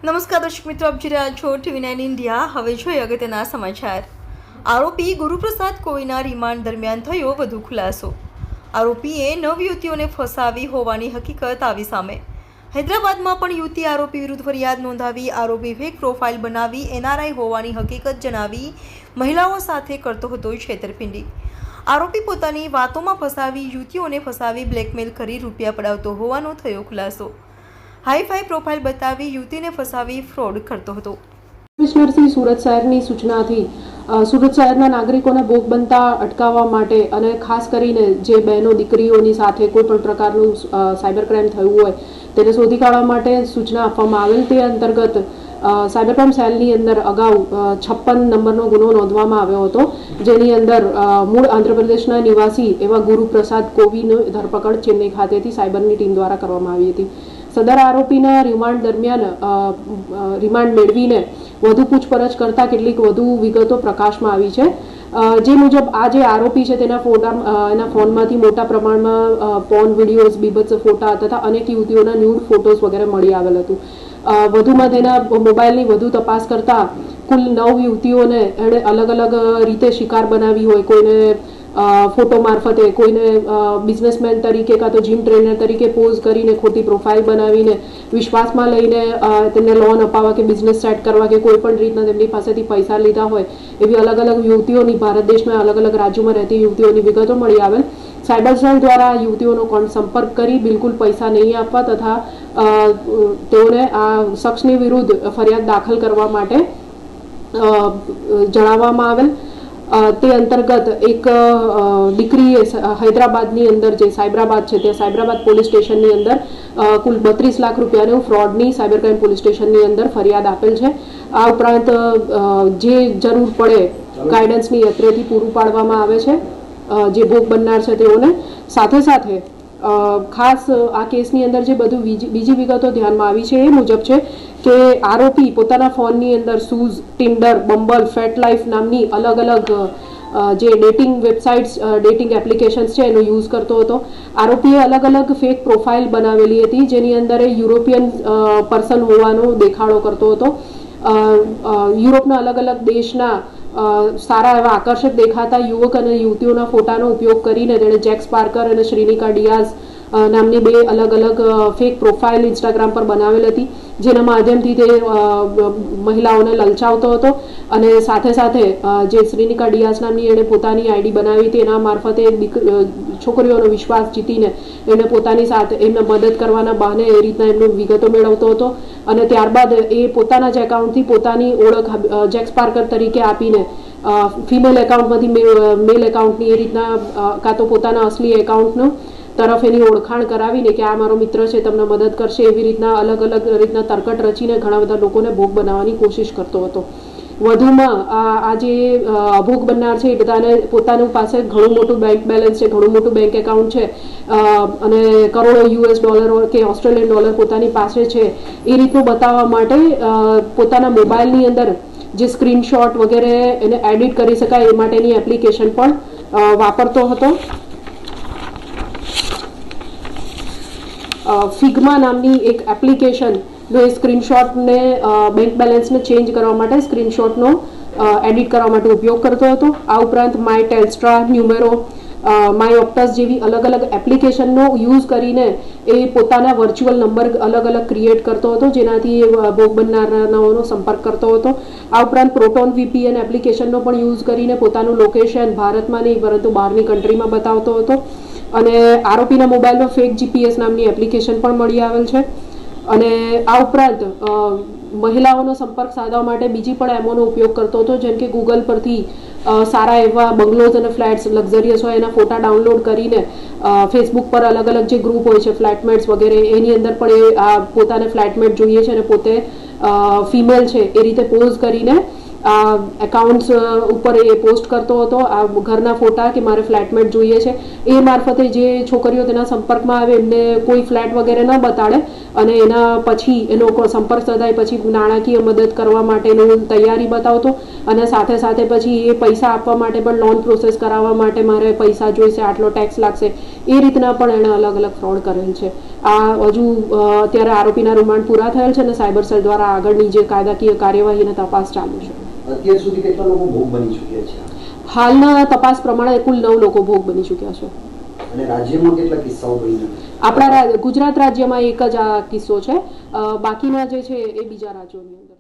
નમસ્કાર દર્શક મિત્રો, આપ જોઈ રહ્યા છો TV9 ઇન્ડિયા। હવે જોઈએ અગત્યના સમાચાર। આરોપી ગુરુપ્રસાદ કોઈના રિમાન્ડ દરમિયાન થયો વધુ ખુલાસો। આરોપીએ 9 યુવતીઓને ફસાવી હોવાની હકીકત આવી સામે। હૈદરાબાદમાં પણ યુવતી આરોપી વિરુદ્ધ ફરિયાદ નોંધાવી। આરોપી ફેક પ્રોફાઇલ બનાવી NRI હોવાની હકીકત જણાવી મહિલાઓ સાથે કરતો હતો છેતરપિંડી। આરોપી પોતાની વાતોમાં ફસાવી યુવતીઓને ફસાવી બ્લેકમેલ કરી રૂપિયા પડાવતો હોવાનો થયો ખુલાસો। હાઈ-ફાઈ પ્રોફાઇલ બતાવી યુવતીને ફસાવી ફ્રોડ કરતો હતો। કમિશનરશ્રી સુરત શહેરની સૂચનાથી સુરત શહેરના નાગરિકોને ભોગ બનતા અટકાવવા માટે અને ખાસ કરીને જે બહેનો દીકરીઓની સાથે કોઈ પણ પ્રકારનું સાયબર ક્રાઇમ થયું હોય તેને શોધી કાઢવા માટે સૂચના આપવામાં આવેલ। તે અંતર્ગત સાયબર ક્રાઇમ સેલની અંદર અગાઉ 56 નંબરનો ગુનો નોંધવામાં આવ્યો હતો, જેની અંદર મૂળ આંધ્રપ્રદેશના નિવાસી એવા ગુરુપ્રસાદ કોવીની ધરપકડ ચેન્નઈ ખાતેથી સાયબરની ટીમ દ્વારા કરવામાં આવી હતી। સદર આરોપીના રિમાન્ડ દરમિયાન રિમાન્ડ મેળવીને વધુ પૂછપરછ કરતા કેટલીક વધુ વિગતો પ્રકાશમાં આવી છે, જે મુજબ આ જે આરોપી છે તેના એના ફોનમાંથી મોટા પ્રમાણમાં પોર્ન વિડીયોઝ, બીભત્સ ફોટા તથા અનેક યુવતીઓના ન્યૂડ ફોટોઝ વગેરે મળી આવેલ હતું। વધુમાં તેના મોબાઈલની વધુ તપાસ કરતા કુલ 9 યુવતીઓને એણે અલગ અલગ રીતે શિકાર બનાવી હોય। કોઈને ફોટો મારફતે, કોઈને બિઝનેસમેન તરીકે કાં તો જીમ ટ્રેનર તરીકે પોઝ કરીને ખોટી પ્રોફાઇલ બનાવીને વિશ્વાસમાં લઈને તેમને લોન અપાવવા કે બિઝનેસ સેટ કરવા કે કોઈ પણ રીતના તેમની પાસેથી પૈસા લીધા હોય એવી અલગ અલગ યુવતીઓની, ભારત દેશના અલગ અલગ રાજ્યોમાં રહેતી યુવતીઓની વિગતો મળી આવેલ। સાયબર સેલ દ્વારા યુવતીઓનો સંપર્ક કરી બિલકુલ પૈસા નહીં આપવા તથા તેઓને આ શખ્સની વિરુદ્ધ ફરિયાદ દાખલ કરવા માટે જણાવવામાં આવેલ। તે અંતર્ગત એક દીકરીએ હૈદરાબાદની અંદર જે સાયબરાબાદ છે તે સાયબરાબાદ પોલીસ સ્ટેશનની અંદર કુલ 32 લાખ રૂપિયાનું ફ્રોડની સાયબર ક્રાઇમ પોલીસ સ્ટેશનની અંદર ફરિયાદ આપેલ છે। આ ઉપરાંત જે જરૂર પડે ગાઈડન્સની અત્રેથી પૂરું પાડવામાં આવે છે જે ભોગ બનનાર છે તેઓને। સાથે સાથે ખાસ આ કેસની અંદર જે બધું બીજી વિગતો ધ્યાનમાં આવી છે એ મુજબ છે કે આરોપી પોતાના ફોનની અંદર સૂઝ, ટિન્ડર, બમ્બલ, ફેટ લાઈફ નામની અલગ અલગ જે ડેટિંગ વેબસાઇટ્સ, ડેટિંગ એપ્લિકેશન્સ છે એનો યુઝ કરતો હતો। આરોપીએ અલગ અલગ ફેક પ્રોફાઇલ બનાવેલી હતી, જેની અંદર એ યુરોપિયન પર્સન હોવાનો દેખાડો કરતો હતો। યુરોપના અલગ અલગ દેશના સારા એવા આકર્ષક દેખાતા યુવક અને યુવતીઓના ફોટાનો ઉપયોગ કરીને તેણે જેક્સ પાર્કર અને શ્રીનિકા ડિયાઝ નામની 2 અલગ અલગ ફેક પ્રોફાઇલ ઇન્સ્ટાગ્રામ પર બનાવેલ હતી, જેના માધ્યમથી તે મહિલાઓને લલચાવતો હતો। અને સાથે સાથે જે શ્રીનિકા ડિયાઝ નામની એણે પોતાની આઈડી બનાવી હતી, એના મારફતે છોકરીઓનો વિશ્વાસ જીતીને એણે પોતાની સાથે એમને મદદ કરવાના બહાને એ રીતના એમનો વિગતો મેળવતો હતો। અને ત્યારબાદ એ પોતાના જ એકાઉન્ટથી પોતાની ઓળખ જેક્સ પાર્કર તરીકે આપીને ફિમેલ એકાઉન્ટમાંથી મેલ એકાઉન્ટની એ રીતના કાં તો પોતાના અસલી એકાઉન્ટનું તરફ એની ઓળખાણ કરાવીને કે આ મારો મિત્ર છે, તમને મદદ કરશે, એવી રીતના અલગ અલગ રીતના તરકટ રચીને ઘણા બધા લોકોને ભોગ બનાવવાની કોશિશ કરતો હતો। વધુમાં આ જે ભોગ બનનાર છે એ બધાને પોતાનું પાસે ઘણું મોટું બેંક બેલેન્સ છે, ઘણું મોટું બેંક એકાઉન્ટ છે અને કરોડો US$ કે ઓસ્ટ્રેલિયન $, પોતાની પાસે છે એ રીતનું બતાવવા માટે પોતાના મોબાઈલની અંદર જે સ્ક્રીનશોટ વગેરે એને એડિટ કરી શકાય એ માટેની એપ્લિકેશન પણ વાપરતો હતો। ફિગ્મા નામની એક એપ્લિકેશનનો એ સ્ક્રીનશોટને બેંક બેલેન્સને ચેન્જ કરવા માટે સ્ક્રીનશોટનો એડિટ કરવા માટે ઉપયોગ કરતો હતો। આ ઉપરાંત માય ટેલ્સ્ટ્રા, ન્યુમેરો, માય ઓપ્ટસ જેવી અલગ અલગ એપ્લિકેશનનો યુઝ કરીને એ પોતાના વર્ચ્યુઅલ નંબર અલગ અલગ ક્રિએટ કરતો હતો, જેનાથી એ ભોગ બનનારાઓનો સંપર્ક કરતો હતો। આ ઉપરાંત પ્રોટોન VPN એપ્લિકેશનનો પણ યુઝ કરીને પોતાનું લોકેશન ભારતમાં નહીં પરંતુ બહારની કન્ટ્રીમાં બતાવતો હતો। અને આરોપીના મોબાઈલમાં ફેક GPS નામની એપ્લિકેશન પણ મળી આવેલ છે। અને આ ઉપરાંત મહિલાઓનો સંપર્ક સાધવા માટે બીજી પણ એમોનો ઉપયોગ કરતો હતો, જેમ કે ગૂગલ પરથી સારા એવા બંગલોઝ અને ફ્લેટ્સ લક્ઝરિયસ હોય એના ફોટા ડાઉનલોડ કરીને ફેસબુક પર અલગ અલગ જે ગ્રુપ હોય છે ફ્લેટમેટ્સ વગેરે એની અંદર પણ એ પોતાને ફ્લેટમેટ જોઈએ છે અને પોતે ફિમેલ છે એ રીતે પોઝ કરીને એકાઉન્ટ્સ ઉપર એ પોસ્ટ કરતો હતો આ ઘરના ફોટા કે મારે ફ્લેટમેટ જોઈએ છે. એ મારફતે જે છોકરીઓ તેના સંપર્કમાં આવે એમને કોઈ ફ્લેટ વગેરે ન બતાડે અને એના પછી એનો સંપર્ક સદાય પછી નાણાકીય મદદ કરવા માટેનું તૈયારી બતાવતો અને સાથે સાથે પછી એ પૈસા આપવા માટે પણ લોન પ્રોસેસ કરાવવા માટે મારે પૈસા જોઈશે, આટલો ટેક્સ લાગશે, એ રીતના પણ એણે અલગ અલગ ફ્રોડ કરેલ છે. આ હજુ અત્યારે આરોપીના રિમાન્ડ પૂરા થયેલ છે અને સાયબર સેલ દ્વારા આગળની જે કાયદાકીય કાર્યવાહી અને તપાસ ચાલુ છે. અત્યાર સુધી કેટલા લોકો ભોગ બની ચૂક્યા છે? હાલના તપાસ પ્રમાણે કુલ 9 લોકો ભોગ બની ચૂક્યા છે. અને રાજ્યમાં કેટલા કિસ્સાઓ બન્યા? આપણા ગુજરાત રાજ્યમાં એક જ આ કિસ્સો છે, બાકીના જે છે એ બીજા રાજ્યોની અંદર.